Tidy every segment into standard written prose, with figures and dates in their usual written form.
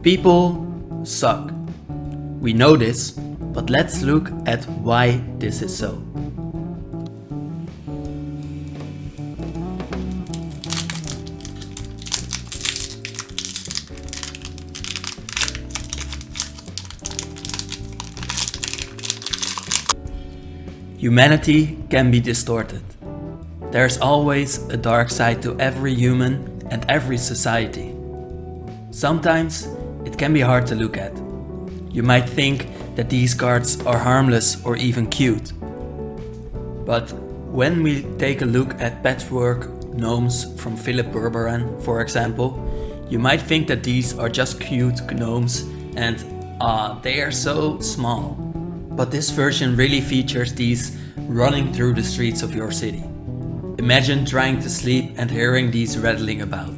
People suck. We know this, but let's look at why this is so. Humanity can be distorted. There's always a dark side to every human and every society. Sometimes it can be hard to look at. You might think that these cards are harmless or even cute. But when we take a look at Patchwork Gnomes from Filip Burburan, for example, you might think that these are just cute gnomes and they are so small. But this version really features these running through the streets of your city. Imagine trying to sleep and hearing these rattling about.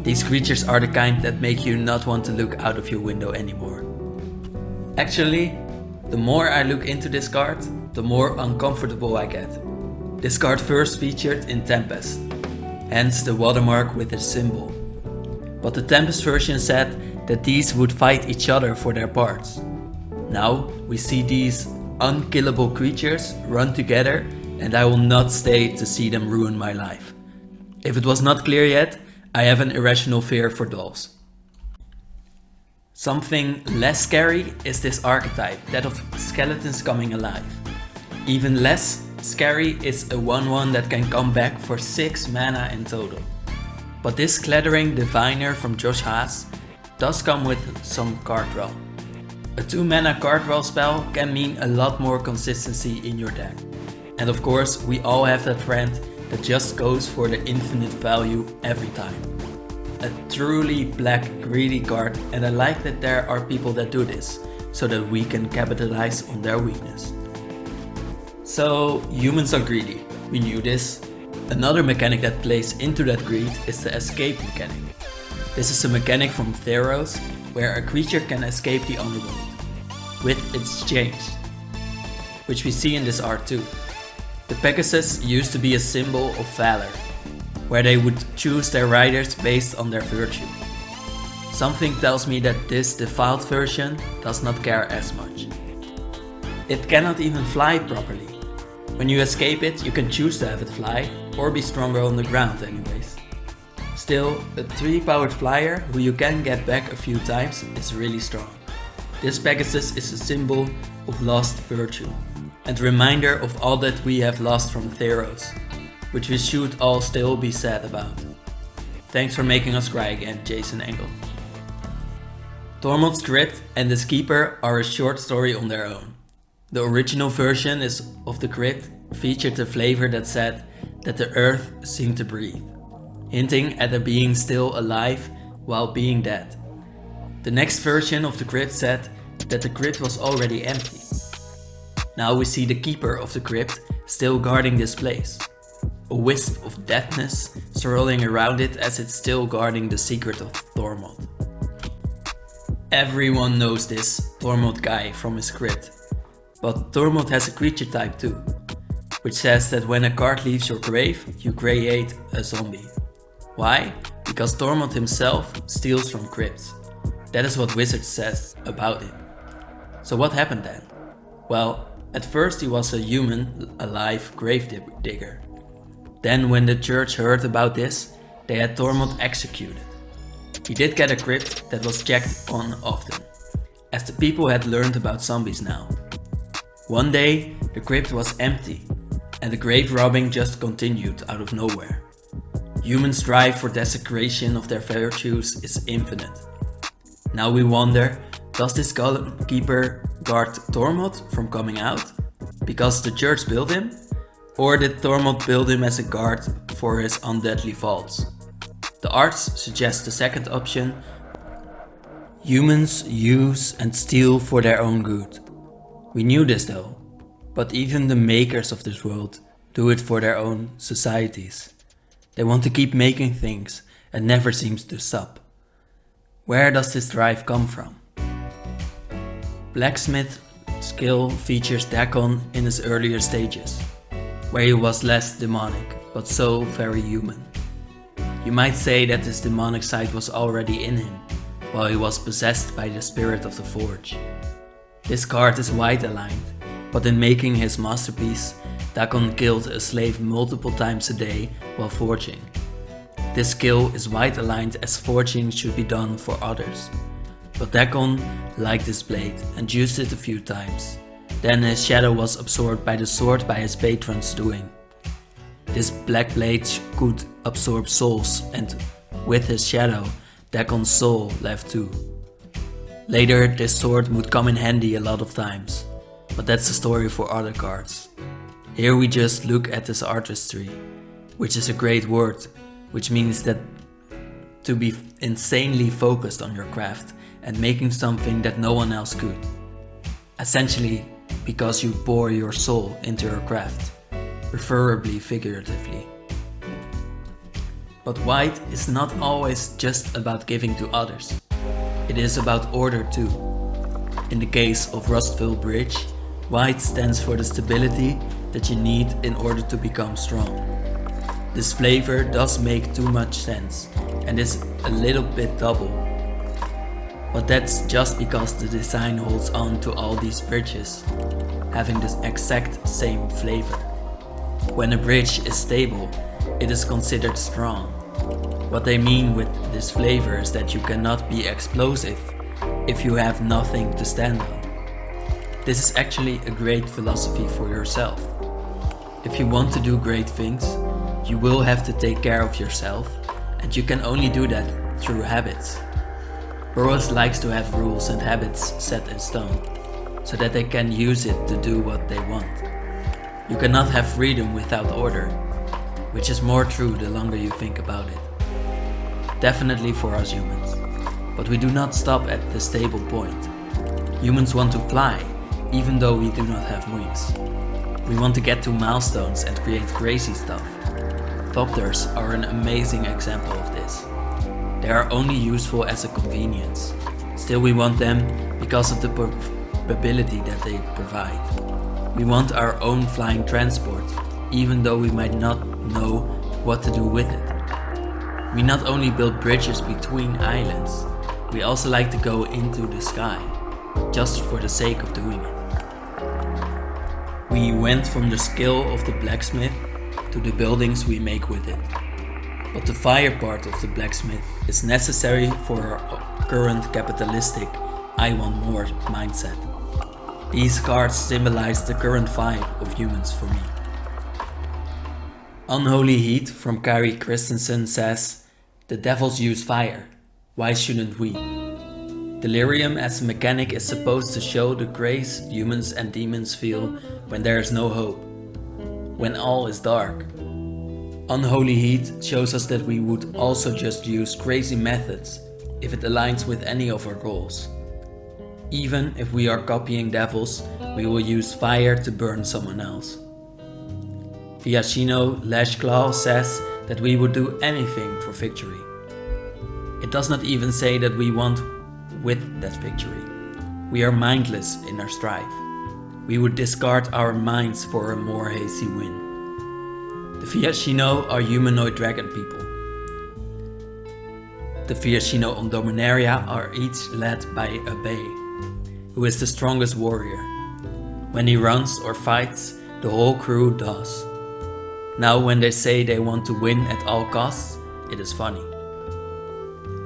These creatures are the kind that make you not want to look out of your window anymore. Actually, the more I look into this card, the more uncomfortable I get. This card first featured in Tempest, hence the watermark with its symbol. But the Tempest version said that these would fight each other for their parts. Now we see these unkillable creatures run together, and I will not stay to see them ruin my life. If it was not clear yet, I have an irrational fear for dolls. Something less scary is this archetype, that of skeletons coming alive. Even less scary is a 1/1 that can come back for 6 mana in total. But this Clattering Diviner from Josh Haas does come with some card draw. A 2 mana card draw spell can mean a lot more consistency in your deck. And of course, we all have that friend that just goes for the infinite value every time. A truly black greedy card, and I like that there are people that do this, so that we can capitalize on their weakness. So humans are greedy, we knew this. Another mechanic that plays into that greed is the escape mechanic. This is a mechanic from Theros, where a creature can escape the underworld with its chains, which we see in this art too. The Pegasus used to be a symbol of valor, where they would choose their riders based on their virtue. Something tells me that this defiled version does not care as much. It cannot even fly properly. When you escape it, you can choose to have it fly, or be stronger on the ground anyways. Still, a 3-powered flyer who you can get back a few times is really strong. This Pegasus is a symbol of lost virtue, and a reminder of all that we have lost from Theros, which we should all still be sad about. Thanks for making us cry again, Jason Engle. Tormod's Crypt and his Keeper are a short story on their own. The original version of the Crypt featured a flavor that said that the earth seemed to breathe, hinting at a being still alive while being dead. The next version of the Crypt said that the crypt was already empty. Now we see the Keeper of the Crypt still guarding this place. A wisp of deadness swirling around it as it's still guarding the secret of Tormod. Everyone knows this Tormod guy from his crypt, but Tormod has a creature type too, which says that when a card leaves your grave, you create a zombie. Why? Because Tormod himself steals from crypts. That is what Wizard says about him. So what happened then? Well, at first he was a human, alive grave digger. Then when the church heard about this, they had Tormod executed. He did get a crypt that was checked on often, as the people had learned about zombies now. One day, the crypt was empty, and the grave robbing just continued out of nowhere. Humans' drive for desecration of their virtues is infinite. Now we wonder, does this Keeper guard Tormod from coming out? Because the church built him? Or did Tormod build him as a guard for his undeadly vaults? The arts suggest the second option. Humans use and steal for their own good. We knew this though, but even the makers of this world do it for their own societies. They want to keep making things and never seems to stop. Where does this drive come from? Blacksmith skill features Dagon in his earlier stages, where he was less demonic, but so very human. You might say that his demonic side was already in him, while he was possessed by the spirit of the forge. This card is white aligned, but in making his masterpiece, Dagon killed a slave multiple times a day while forging. This skill is white aligned as forging should be done for others. But Dagon liked this blade and used it a few times. Then his shadow was absorbed by the sword by his patron's doing. This black blade could absorb souls, and with his shadow, Dagon's soul left too. Later this sword would come in handy a lot of times, but that's a story for other cards. Here we just look at this artistry, which is a great word, which means that to be insanely focused on your craft and making something that no one else could. Essentially, because you pour your soul into your craft, preferably figuratively. But white is not always just about giving to others. It is about order too. In the case of Rustvale Bridge, white stands for the stability that you need in order to become strong. This flavor does make too much sense and is a little bit double. But that's just because the design holds on to all these bridges, having the exact same flavor. When a bridge is stable, it is considered strong. What they mean with this flavor is that you cannot be explosive if you have nothing to stand on. This is actually a great philosophy for yourself. If you want to do great things, you will have to take care of yourself, and you can only do that through habits. Burroughs likes to have rules and habits set in stone, so that they can use it to do what they want. You cannot have freedom without order, which is more true the longer you think about it. Definitely for us humans, but we do not stop at the stable point. Humans want to fly, even though we do not have wings. We want to get to milestones and create crazy stuff. Thopters are an amazing example of this. They are only useful as a convenience. Still we want them because of the probability that they provide. We want our own flying transport, even though we might not know what to do with it. We not only build bridges between islands, we also like to go into the sky, just for the sake of doing it. We went from the skill of the blacksmith to the buildings we make with it. But the fire part of the blacksmith is necessary for our current capitalistic I want more mindset. These cards symbolize the current vibe of humans for me. Unholy Heat from Kari Christensen says, "The devils use fire, why shouldn't we?" Delirium as a mechanic is supposed to show the grace humans and demons feel when there is no hope, when all is dark. Unholy Heat shows us that we would also just use crazy methods if it aligns with any of our goals. Even if we are copying devils, we will use fire to burn someone else. Viashino Lashclaw says that we would do anything for victory. It does not even say that we want with that victory. We are mindless in our strife. We would discard our minds for a more hasty win. The Viashino are humanoid dragon people. The Viashino on Dominaria are each led by a Bay, who is the strongest warrior. When he runs or fights, the whole crew does. Now when they say they want to win at all costs, it is funny.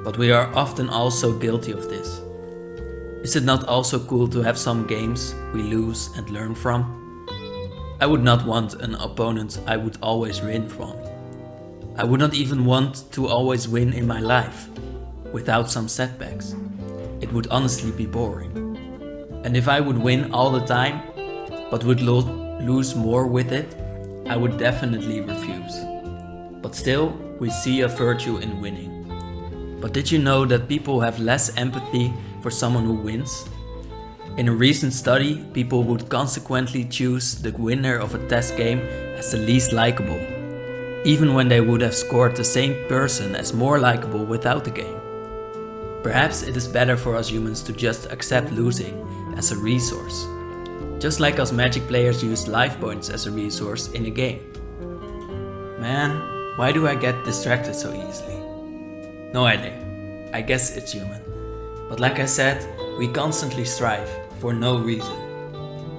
But we are often also guilty of this. Is it not also cool to have some games we lose and learn from? I would not want an opponent I would always win from. I would not even want to always win in my life, without some setbacks. It would honestly be boring. And if I would win all the time, but would lose more with it, I would definitely refuse. But still, we see a virtue in winning. But did you know that people have less empathy for someone who wins? In a recent study, people would consequently choose the winner of a test game as the least likable, even when they would have scored the same person as more likable without the game. Perhaps it is better for us humans to just accept losing as a resource, just like us Magic players use life points as a resource in a game. Man, why do I get distracted so easily? No idea, I guess it's human. But like I said, we constantly strive, for no reason.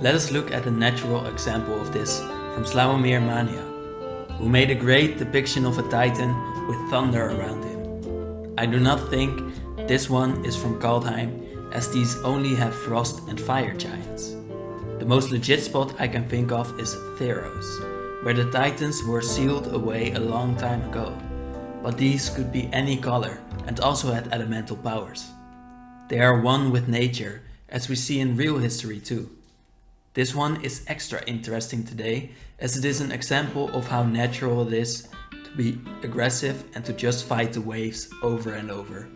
Let us look at a natural example of this from Slawomir Maniak, who made a great depiction of a titan with thunder around him. I do not think this one is from Kaldheim, as these only have frost and fire giants. The most legit spot I can think of is Theros, where the titans were sealed away a long time ago, but these could be any color and also had elemental powers. They are one with nature, as we see in real history too. This one is extra interesting today, as it is an example of how natural it is to be aggressive and to just fight the waves over and over.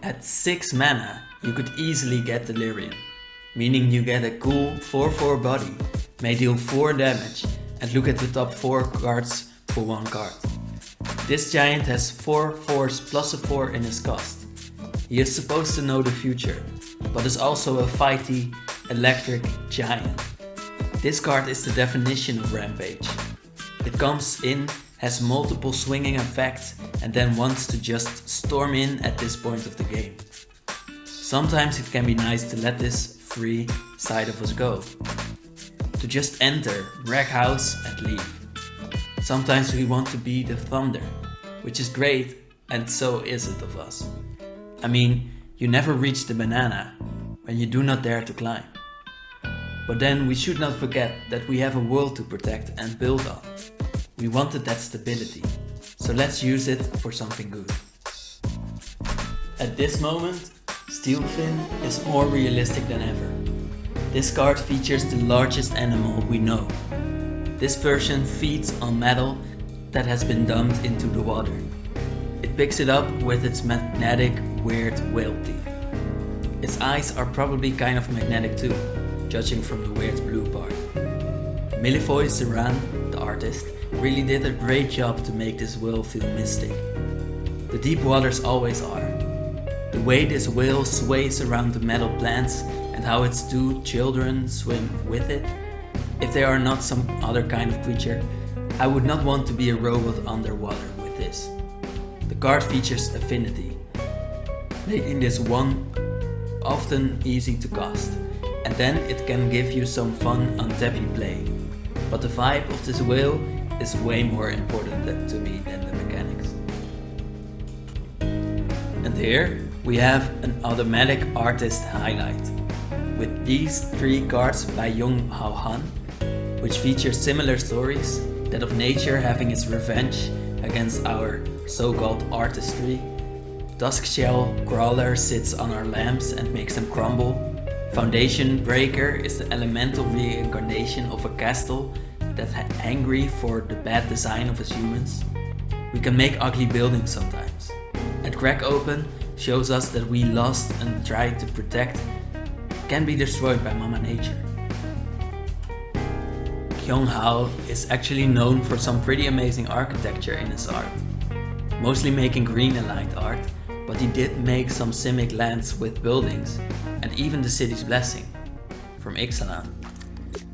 At 6 mana, you could easily get Delirium, meaning you get a cool 4/4 body, may deal 4 damage, and look at the top 4 cards for 1 card. This giant has 4 4s plus a 4 in his cost. He is supposed to know the future, but is also a fighty, electric giant. This card is the definition of Rampage. It comes in, has multiple swinging effects, and then wants to just storm in at this point of the game. Sometimes it can be nice to let this free side of us go. To just enter, wreck house and leave. Sometimes we want to be the thunder, which is great, and so is it of us. I mean, you never reach the banana when you do not dare to climb. But then we should not forget that we have a world to protect and build on. We wanted that stability, so let's use it for something good. At this moment, Steelfin is more realistic than ever. This card features the largest animal we know. This version feeds on metal that has been dumped into the water. It picks it up with its magnetic, weird whale teeth. Its eyes are probably kind of magnetic too, judging from the weird blue part. Milivoh Ceran, the artist, really did a great job to make this whale feel mystic. The deep waters always are. The way this whale sways around the metal plants and how its 2 children swim with it. If they are not some other kind of creature, I would not want to be a robot underwater with this. The card features affinity, making this one often easy to cast, and then it can give you some fun untappy play. But the vibe of this whale is way more important to me than the mechanics. And here we have an automatic artist highlight, with these 3 cards by Yeong-Hao Han, which feature similar stories, that of nature having its revenge against our so-called artistry. Duskshell Crawler sits on our lamps and makes them crumble. Foundation Breaker is the elemental reincarnation of a castle that's angry for the bad design of us humans. We can make ugly buildings sometimes. And Crack Open shows us that we lost and tried to protect can be destroyed by Mama Nature. Yeong-Hao is actually known for some pretty amazing architecture in his art. Mostly making green aligned art, but he did make some Simic lands with buildings, and even the city's blessing, from Ixalan.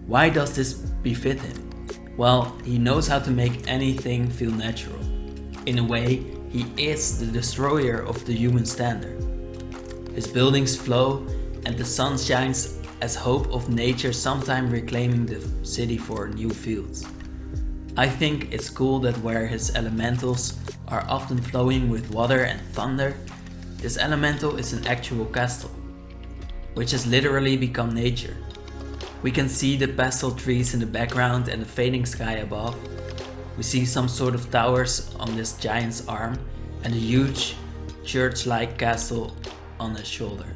Why does this befit him? Well, he knows how to make anything feel natural. In a way, he is the destroyer of the human standard. His buildings flow, and the sun shines as hope of nature, sometime reclaiming the city for new fields. I think it's cool that where his elementals are often flowing with water and thunder, this elemental is an actual castle, which has literally become nature. We can see the pastel trees in the background and the fading sky above. We see some sort of towers on this giant's arm and a huge church-like castle on his shoulder.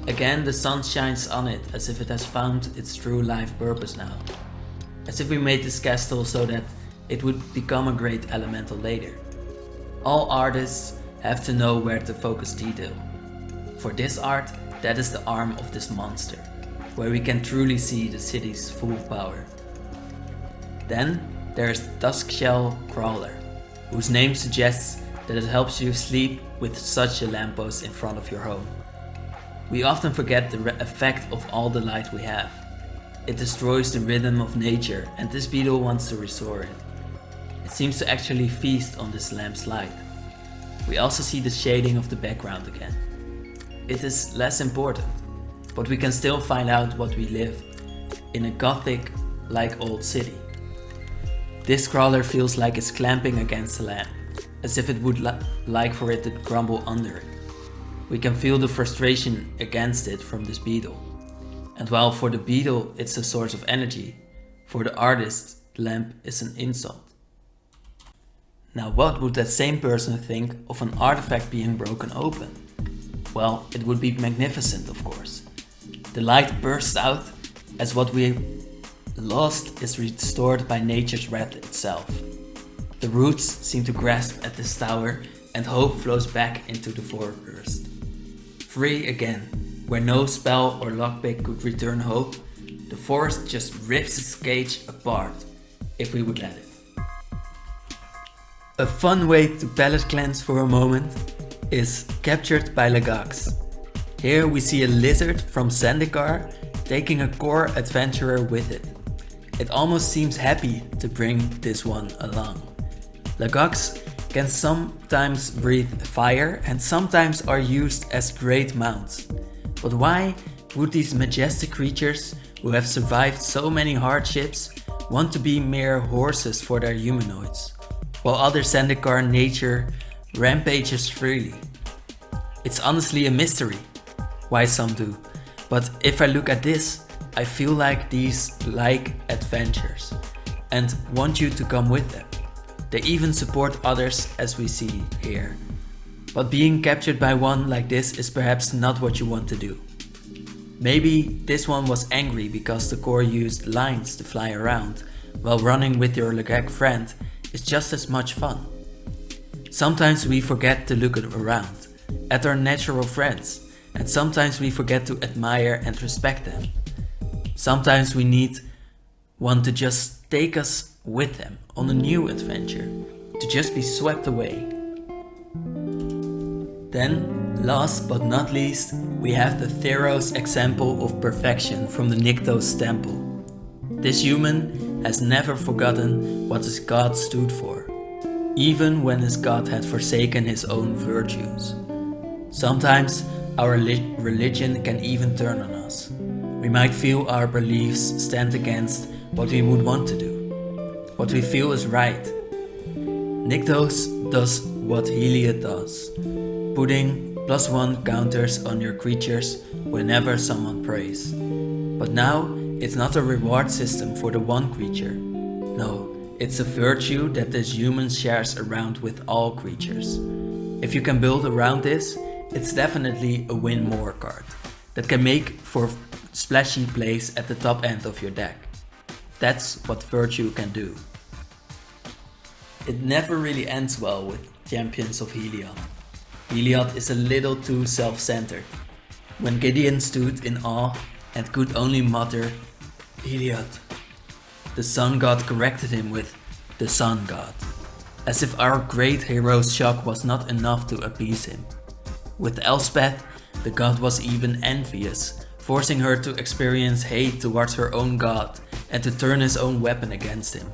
Again, the sun shines on it as if it has found its true life purpose now. As if we made this castle so that it would become a great elemental later. All artists have to know where to focus detail. For this art, that is the arm of this monster, where we can truly see the city's full power. Then there's Duskshell Crawler, whose name suggests that it helps you sleep with such a lamppost in front of your home. We often forget the effect of all the light we have. It destroys the rhythm of nature, and this beetle wants to restore it. It seems to actually feast on this lamp's light. We also see the shading of the background again. it is less important, but we can still find out what we live in a gothic-like old city. This crawler feels like it's clamping against the lamp, as if it would like for it to crumble under it. We can feel the frustration against it from this beetle. And while for the beetle it's a source of energy, for the artist, the lamp is an insult. Now what would that same person think of an artifact being broken open? Well, it would be magnificent, of course. The light bursts out as what we lost is restored by nature's wrath itself. The roots seem to grasp at this tower and hope flows back into the forest. Free again, where no spell or lockpick could return hope, the forest just rips its cage apart, if we would let it. A fun way to palate cleanse for a moment is Captured by Lagags. Here we see a lizard from Zendikar taking a core adventurer with it. It almost seems happy to bring this one along. Lagags can sometimes breathe fire and sometimes are used as great mounts. But why would these majestic creatures who have survived so many hardships want to be mere horses for their humanoids, while other Zendikar nature rampages freely? It's honestly a mystery why some do, but if I look at this, I feel like these like adventures and want you to come with them. They even support others, as we see here. But being captured by one like this is perhaps not what you want to do. Maybe this one was angry because the core used lines to fly around, while running with your Lagag friend is just as much fun. Sometimes we forget to look around, at our natural friends, and sometimes we forget to admire and respect them. Sometimes we need one to just take us with them on a new adventure, to just be swept away. Then, last but not least, we have the Theros example of perfection from the Nykthos temple. This human has never forgotten what his god stood for, even when his god had forsaken his own virtues. Sometimes our religion can even turn on us. We might feel our beliefs stand against what we would want to do, what we feel is right. Nykthos does what Heliod does, putting +1 counters on your creatures whenever someone prays. But now, it's not a reward system for the one creature. No, it's a virtue that this human shares around with all creatures. If you can build around this, it's definitely a win more card that can make for splashy plays at the top end of your deck. That's what virtue can do. It never really ends well with champions of Heliod. Heliod is a little too self-centered. When Gideon stood in awe and could only mutter, "Heliod," the sun god corrected him with, "the sun god," as if our great hero's shock was not enough to appease him. With Elspeth, the god was even envious, forcing her to experience hate towards her own god and to turn his own weapon against him.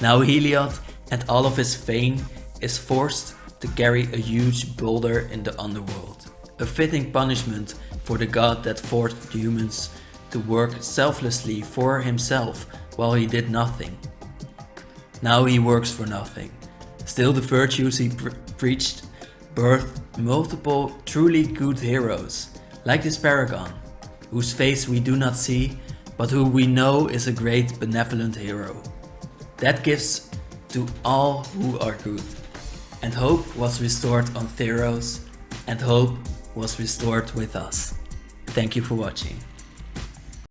Now Heliod and all of his fame is forced to carry a huge boulder in the underworld, a fitting punishment for the god that forced humans to work selflessly for himself while he did nothing. Now he works for nothing. Still, the virtues he preached birthed multiple truly good heroes, like this Paragon, whose face we do not see, but who we know is a great benevolent hero. That gives to all who are good. And hope was restored on Theros, and hope was restored with us. Thank you for watching.